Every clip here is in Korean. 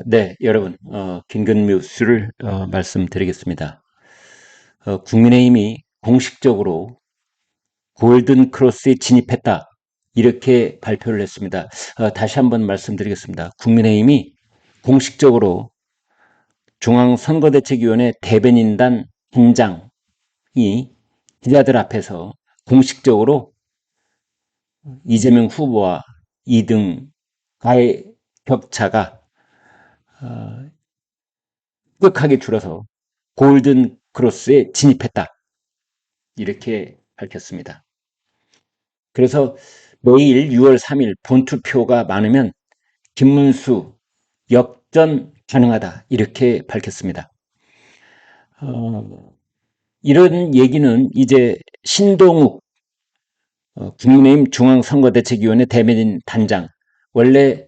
네, 여러분, 긴급 뉴스를 말씀드리겠습니다. 국민의힘이 공식적으로 골든 크로스에 진입했다. 이렇게 발표를 했습니다. 다시 한번 말씀드리겠습니다. 국민의힘이 공식적으로 중앙선거대책위원회 대변인단 단장이 기자들 앞에서 공식적으로 이재명 후보와 2등과의 격차가 급격하게 줄어서 골든 크로스에 진입했다. 이렇게 밝혔습니다. 그래서 내일 6월 3일 본투표가 많으면 김문수 역전 가능하다. 이렇게 밝혔습니다. 이런 얘기는 이제 신동욱 국민의힘 중앙선거대책위원회 대변인 단장, 원래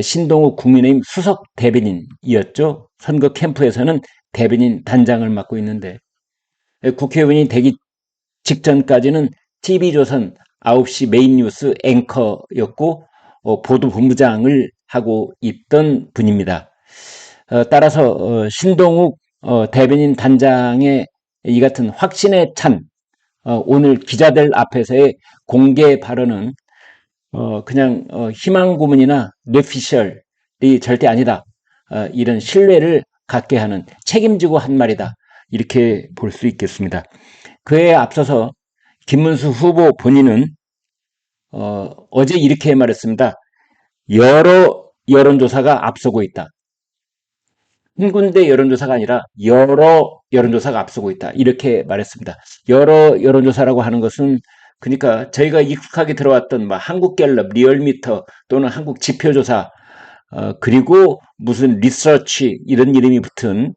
신동욱 국민의힘 수석 대변인이었죠. 선거 캠프에서는 대변인 단장을 맡고 있는데 국회의원이 되기 직전까지는 TV조선 9시 메인 뉴스 앵커였고 보도본부장을 하고 있던 분입니다. 따라서 신동욱 대변인 단장의 이 같은 확신에 찬 오늘 기자들 앞에서의 공개 발언은 그냥 희망 고문이나 뇌피셜이 절대 아니다. 이런 신뢰를 갖게 하는 책임지고 한 말이다. 이렇게 볼 수 있겠습니다. 그에 앞서서 김문수 후보 본인은 어제 이렇게 말했습니다. 여러 여론조사가 앞서고 있다. 한 군데 여론조사가 아니라 여러 여론조사가 앞서고 있다. 이렇게 말했습니다. 여러 여론조사라고 하는 것은 그러니까 저희가 익숙하게 들어왔던 한국갤럽, 리얼미터 또는 한국지표조사 그리고 무슨 리서치 이런 이름이 붙은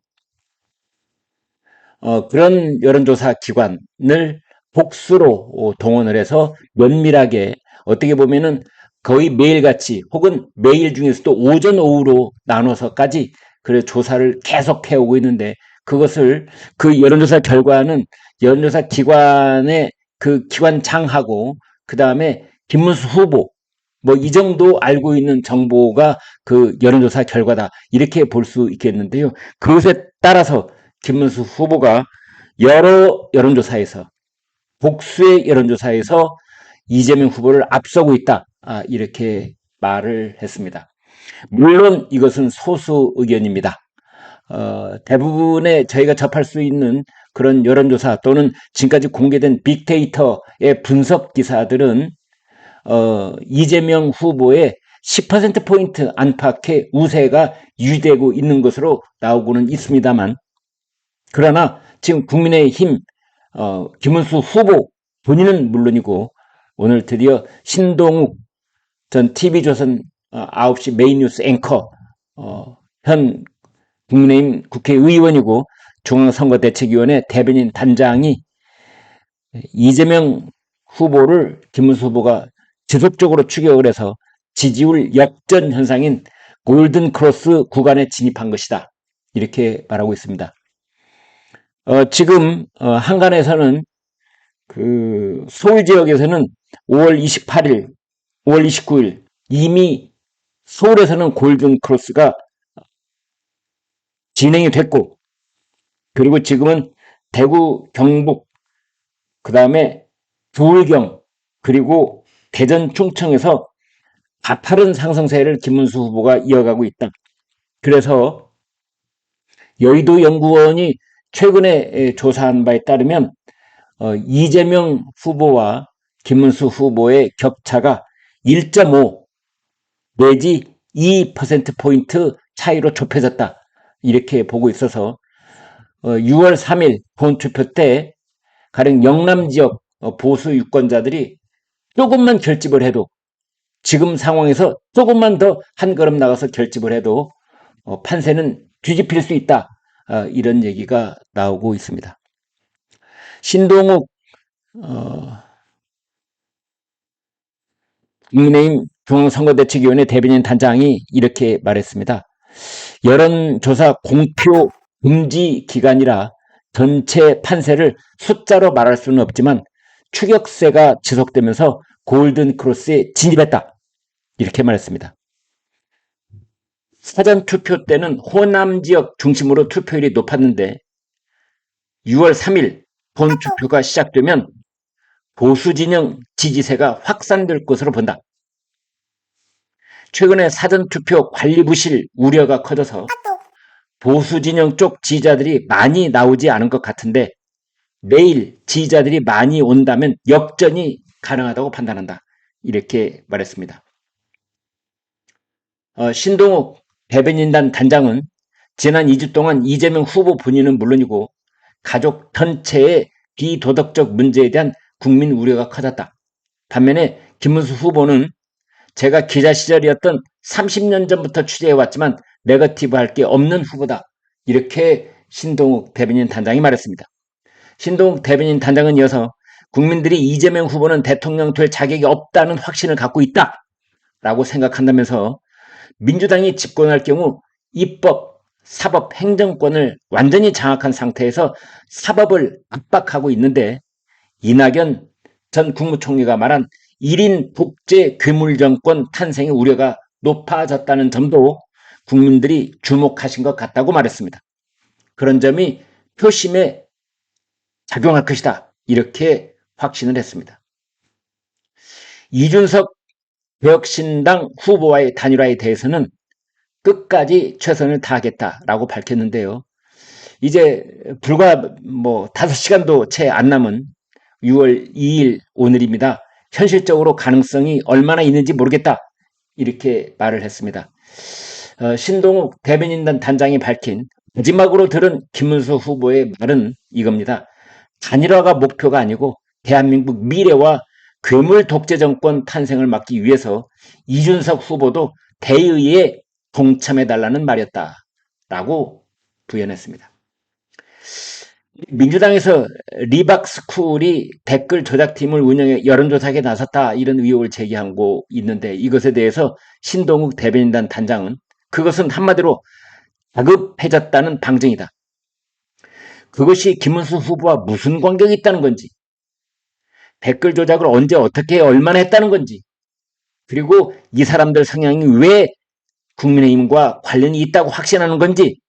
그런 여론조사 기관을 복수로 동원을 해서 면밀하게 어떻게 보면은 거의 매일같이 혹은 매일 중에서도 오전 오후로 나눠서까지 그래 조사를 계속 해오고 있는데 그것을 그 여론조사 결과는 여론조사 기관의 그 기관장하고 그 다음에 김문수 후보 뭐 이 정도 알고 있는 정보가 그 여론조사 결과다 이렇게 볼 수 있겠는데요. 그것에 따라서 김문수 후보가 여러 여론조사에서 복수의 여론조사에서 이재명 후보를 앞서고 있다. 이렇게 말을 했습니다. 물론 이것은 소수 의견입니다. 대부분의 저희가 접할 수 있는 그런 여론조사 또는 지금까지 공개된 빅데이터의 분석 기사들은 이재명 후보의 10%포인트 안팎의 우세가 유지되고 있는 것으로 나오고는 있습니다만 그러나 지금 국민의힘 김문수 후보 본인은 물론이고 오늘 드디어 신동욱 전 TV조선 9시 메인 뉴스 앵커 현 국민의힘 국회의원이고 중앙선거대책위원회 대변인 단장이 이재명 후보를 김문수 후보가 지속적으로 추격을 해서 지지율 역전 현상인 골든크로스 구간에 진입한 것이다. 이렇게 말하고 있습니다. 지금 한간에서는 그 서울 지역에서는 5월 28일, 5월 29일 이미 서울에서는 골든크로스가 진행이 됐고 그리고 지금은 대구, 경북, 그 다음에 부울경 그리고 대전, 충청에서 가파른 상승세를 김문수 후보가 이어가고 있다. 그래서 여의도 연구원이 최근에 조사한 바에 따르면 이재명 후보와 김문수 후보의 격차가 1.5 내지 2%포인트 차이로 좁혀졌다. 이렇게 보고 있어서 6월 3일 본투표 때 가령 영남 지역 보수 유권자들이 조금만 결집을 해도 지금 상황에서 조금만 더 한 걸음 나가서 결집을 해도 판세는 뒤집힐 수 있다. 이런 얘기가 나오고 있습니다. 신동욱 국민의힘 중앙선거대책위원회 대변인 단장이 이렇게 말했습니다. 여론조사 공표 금지 기간이라 전체 판세를 숫자로 말할 수는 없지만 추격세가 지속되면서 골든크로스에 진입했다. 이렇게 말했습니다. 사전투표 때는 호남 지역 중심으로 투표율이 높았는데 6월 3일 본투표가 시작되면 보수진영 지지세가 확산될 것으로 본다. 최근에 사전투표 관리 부실 우려가 커져서 보수진영 쪽 지지자들이 많이 나오지 않은 것 같은데 내일 지지자들이 많이 온다면 역전이 가능하다고 판단한다. 이렇게 말했습니다. 신동욱 대변인단 단장은 지난 2주 동안 이재명 후보 본인은 물론이고 가족 전체의 비도덕적 문제에 대한 국민 우려가 커졌다. 반면에 김문수 후보는 제가 기자 시절이었던 30년 전부터 취재해왔지만 네거티브 할 게 없는 후보다. 이렇게 신동욱 대변인 단장이 말했습니다. 신동욱 대변인 단장은 이어서 국민들이 이재명 후보는 대통령 될 자격이 없다는 확신을 갖고 있다. 라고 생각한다면서 민주당이 집권할 경우 입법, 사법, 행정권을 완전히 장악한 상태에서 사법을 압박하고 있는데 이낙연 전 국무총리가 말한 1인 독재 괴물정권 탄생의 우려가 높아졌다는 점도 국민들이 주목하신 것 같다고 말했습니다. 그런 점이 표심에 작용할 것이다. 이렇게 확신을 했습니다. 이준석 개혁신당 후보와의 단일화에 대해서는 끝까지 최선을 다하겠다라고 밝혔는데요. 이제 불과 5시간도 채 안 남은 6월 2일 오늘입니다. 현실적으로 가능성이 얼마나 있는지 모르겠다. 이렇게 말을 했습니다. 신동욱 대변인단 단장이 밝힌 마지막으로 들은 김문수 후보의 말은 이겁니다. 단일화가 목표가 아니고 대한민국 미래와 괴물 독재 정권 탄생을 막기 위해서 이준석 후보도 대의에 동참해달라는 말이었다. 라고 부연했습니다. 민주당에서 리박스쿨이 댓글 조작팀을 운영해 여론조사에 나섰다 이런 의혹을 제기하고 있는데 이것에 대해서 신동욱 대변인단 단장은 그것은 한마디로 다급해졌다는 방증이다. 그것이 김문수 후보와 무슨 관계가 있다는 건지 댓글 조작을 언제 어떻게 얼마나 했다는 건지 그리고 이 사람들 성향이 왜 국민의힘과 관련이 있다고 확신하는 건지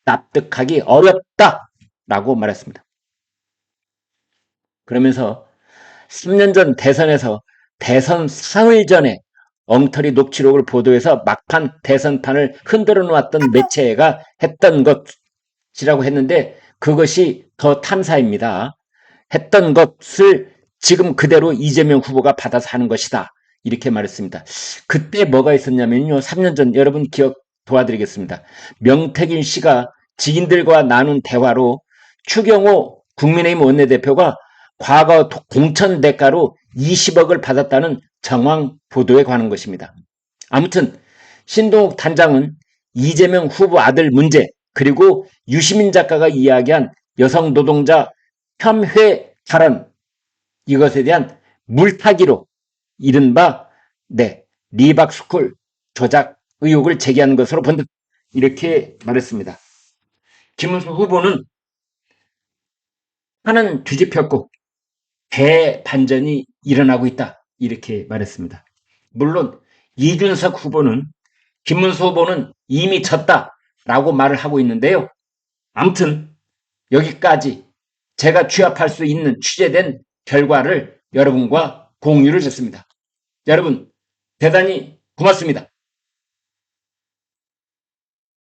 납득하기 어렵다라고 말했습니다. 그러면서 3년 전 대선에서 대선 사흘 전에 엉터리 녹취록을 보도해서 막판 대선판을 흔들어 놓았던 매체가 했던 것이라고 했는데 그것이 더 탐사입니다. 했던 것을 지금 그대로 이재명 후보가 받아서 하는 것이다. 이렇게 말했습니다. 그때 뭐가 있었냐면요. 3년 전 여러분 기억 도와드리겠습니다. 명태균 씨가 지인들과 나눈 대화로 추경호 국민의힘 원내대표가 과거 공천 대가로 20억을 받았다는 정황 보도에 관한 것입니다. 아무튼 신동욱 단장은 이재명 후보 아들 문제 그리고 유시민 작가가 이야기한 여성 노동자 혐회 발언 이것에 대한 물타기로 이른바 리박스쿨 조작 의혹을 제기한 것으로 본다. 이렇게 말했습니다. 김문수 후보는 판은 뒤집혔고 대반전이 일어나고 있다. 이렇게 말했습니다. 물론 이준석 후보는 김문수 후보는 이미 졌다라고 말을 하고 있는데요. 아무튼 여기까지 제가 취합할 수 있는 취재된 결과를 여러분과 공유를 했습니다. 여러분 대단히 고맙습니다.